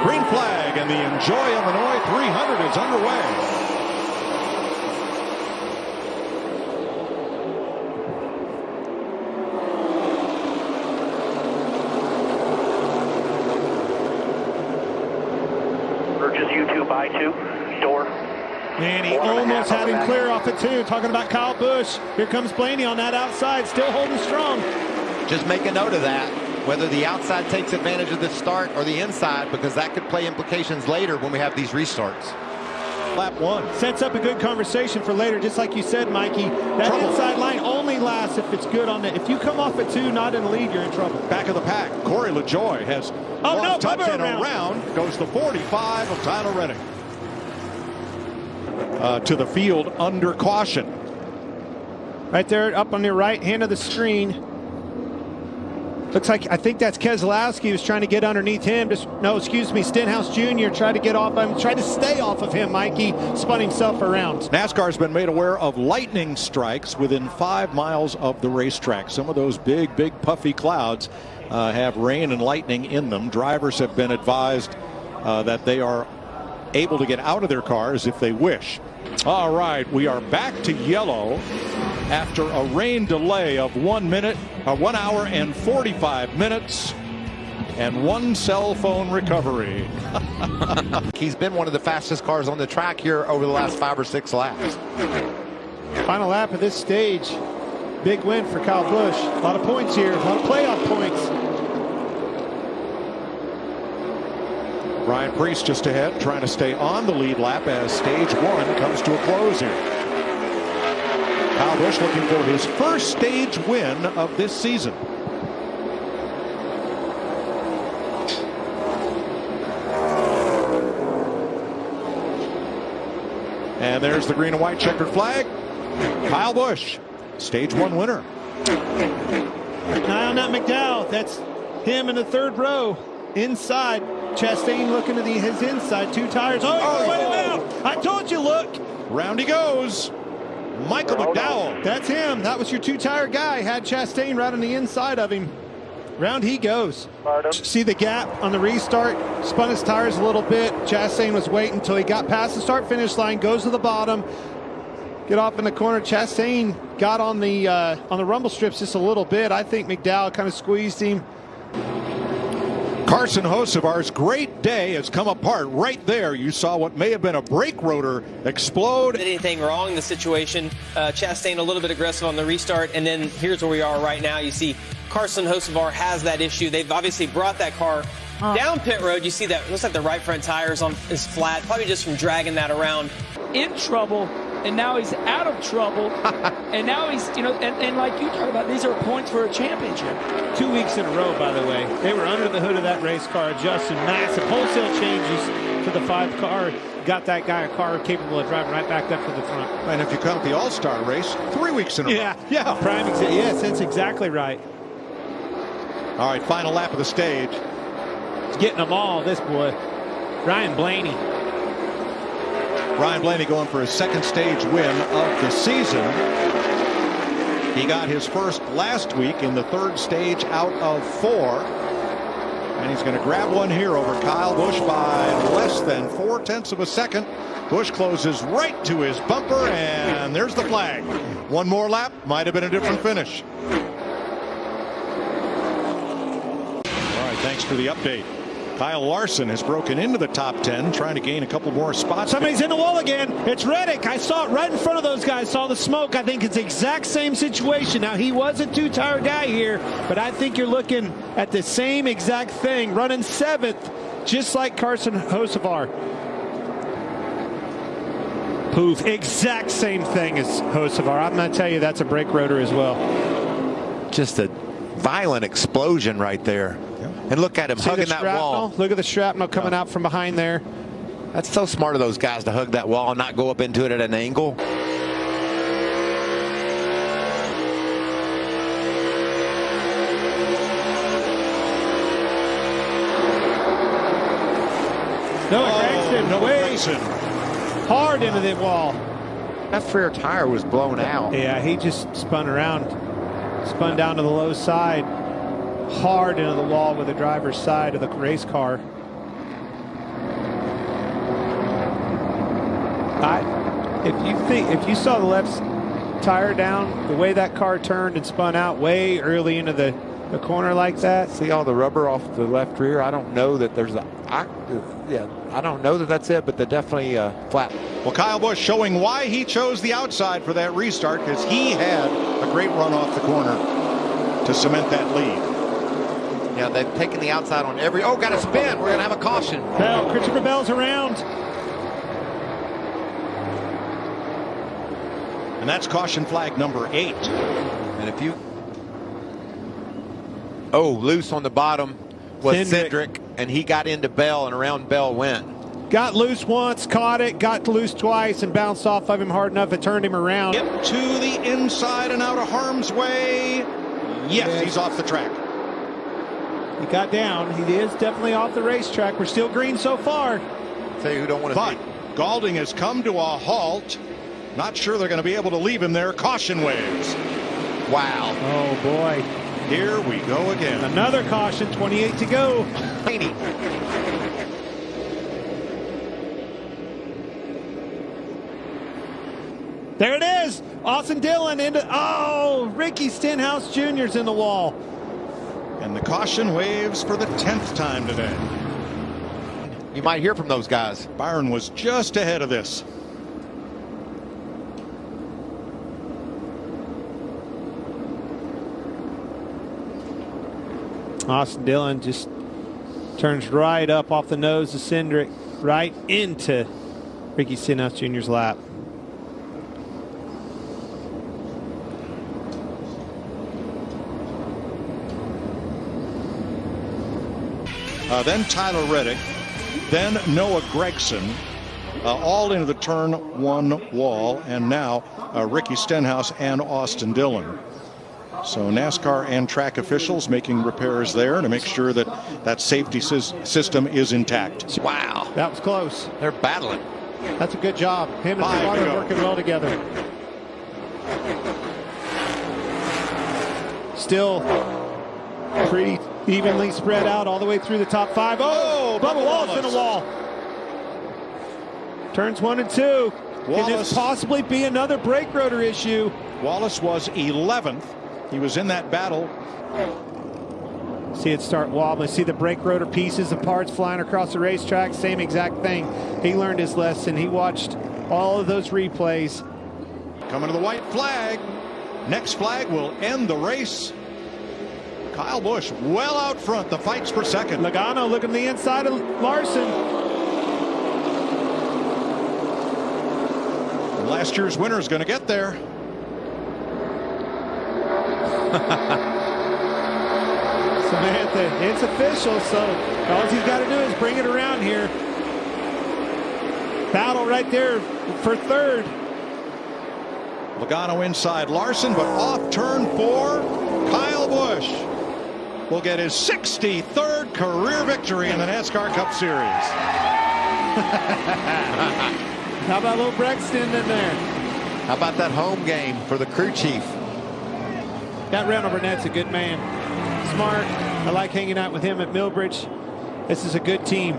Green flag, and the Enjoy Illinois 300 is underway. U2 by 2, door. Man, he almost had him clear off it too. Talking about Kyle Busch. Here comes Blaney on that outside, still holding strong. Just make a note of that, whether the outside takes advantage of the start or the inside, because that could play implications later when we have these restarts. Lap 1. Sets up a good conversation for later, just like you said, Mikey. That inside line only lasts if it's good on it. If you come off at 2, not in the lead, you're in trouble. Back of the pack, Corey LaJoie has one touch and around. Goes the 45 of Tyler Reddick. To the field under caution. Right there, up on the right hand of the screen. Looks like, I think that's Keselowski who's trying to get underneath him. Stenhouse Jr. tried to get off him, tried to stay off of him. Mikey spun himself around. NASCAR's been made aware of lightning strikes within 5 miles of the racetrack. Some of those big puffy clouds have rain and lightning in them. Drivers have been advised that they are able to get out of their cars if they wish. All right, we are back to yellow after a rain delay of 1 hour and 45 minutes and 1 cell phone recovery. He's been one of the fastest cars on the track here over the last 5 or 6 laps. Final lap of this stage. Big win for Kyle Busch. A lot of points here, a lot of playoff points. Ryan Preece just ahead, trying to stay on the lead lap as stage 1 comes to a close here. Kyle Busch looking for his first stage win of this season. And there's the green and white checkered flag. Kyle Busch, stage 1 winner. Eye on that McDowell. That's him in the 3rd row. Inside. Chastain looking to his inside. 2 tires. Oh, wait a minute. I told you, look. Round he goes. Michael McDowell. That's him. That was your 2-tire guy. Had Chastain right on the inside of him. Round he goes. See the gap on the restart. Spun his tires a little bit. Chastain was waiting until he got past the start-finish line. Goes to the bottom. Get off in the corner. Chastain got on the rumble strips just a little bit. I think McDowell kind of squeezed him. Carson Hocevar's great day has come apart right there. You saw what may have been a brake rotor explode. Anything wrong in the situation? Chastain a little bit aggressive on the restart, and then here's where we are right now. You see Carson Hocevar has that issue. They've obviously brought that car down pit road. You see that looks like the right front tire is flat, probably just from dragging that around. In trouble, and now he's out of trouble, and now he's, and like you talked about, these are points for a championship. 2 weeks in a row, by the way. They were under the hood of that race car, adjusting massive wholesale changes to the 5 car. Got that guy a car capable of driving right back up to the front. And if you count the All-Star race, 3 weeks in a row. Yeah. Prime example. Yes, that's exactly right. All right, final lap of the stage. He's getting them all, this boy. Ryan Blaney. Ryan Blaney going for his 2nd stage win of the season. He got his first last week in the 3rd stage out of 4. And he's going to grab one here over Kyle Busch by less than 0.4 of a second. Busch closes right to his bumper, and there's the flag. One more lap, might have been a different finish. All right, thanks for the update. Kyle Larson has broken into the top 10, trying to gain a couple more spots. Somebody's in the wall again. It's Reddick. I saw it right in front of those guys. Saw the smoke. I think it's the exact same situation. Now, he was a 2-tire guy here, but I think you're looking at the same exact thing. Running 7th, just like Carson Hocevar. Poof. Exact same thing as Hocevar. I'm going to tell you that's a brake rotor as well. Just a violent explosion right there. And look at him hugging that wall. Look at the shrapnel coming out from behind there. That's so smart of those guys to hug that wall and not go up into it at an angle. Noah Gragson hard into the wall. That rear tire was blown out. Yeah, he just spun around. Spun down to the low side. Hard into the wall with the driver's side of the race car. If you saw the left tire down, the way that car turned and spun out way early into the corner like that. See all the rubber off the left rear? I don't know that there's I don't know that that's it, but they're definitely flat. Well, Kyle Busch showing why he chose the outside for that restart, because he had a great run off the corner to cement that lead. Yeah, they've taken the outside on every. Oh, got a spin. We're going to have a caution. Bell, Christopher Bell's around. And that's caution flag number 8. And if you. Oh, loose on the bottom was Cindric, and he got into Bell, and around Bell went. Got loose once, caught it, got loose twice, and bounced off of him hard enough it turned him around. Get to the inside and out of harm's way. Yes, he's off the track. He got down. He is definitely off the racetrack. We're still green so far. Tell you who don't want to. But Gaulding has come to a halt. Not sure they're going to be able to leave him there. Caution waves. Wow. Oh boy. Here we go again. Another caution. 28 to go. There it is. Austin Dillon into. Oh, Ricky Stenhouse Jr.'s in the wall. And the caution waves for the 10th time today. You might hear from those guys. Byron was just ahead of this. Austin Dillon just turns right up off the nose of Cindric, right into Ricky Stenhouse Jr.'s lap. Then Tyler Reddick, then Noah Gregson, all into the turn 1 wall, and now Ricky Stenhouse and Austin Dillon. So NASCAR and track officials making repairs there to make sure that that safety system is intact. Wow. That was close. They're battling. That's a good job. Him and Logano are working well together. Still pretty evenly spread out all the way through the top 5. Oh, Bubba Wallace in a wall. Turns 1 and 2. Can this possibly be another brake rotor issue? Wallace was 11th. He was in that battle. See it start wobbling. See the brake rotor pieces and parts flying across the racetrack. Same exact thing. He learned his lesson. He watched all of those replays. Coming to the white flag. Next flag will end the race. Kyle Busch well out front. The fight's for second. Logano looking to the inside of Larson. And last year's winner is going to get there. Samantha, it's official, so all he's got to do is bring it around here. Battle right there for third. Logano inside Larson, but off turn 4. Kyle Busch will get his 63rd career victory in the NASCAR Cup Series. How about little Brexton in there? How about that home game for the crew chief? That Randall Burnett's a good man. Smart. I like hanging out with him at Millbridge. This is a good team.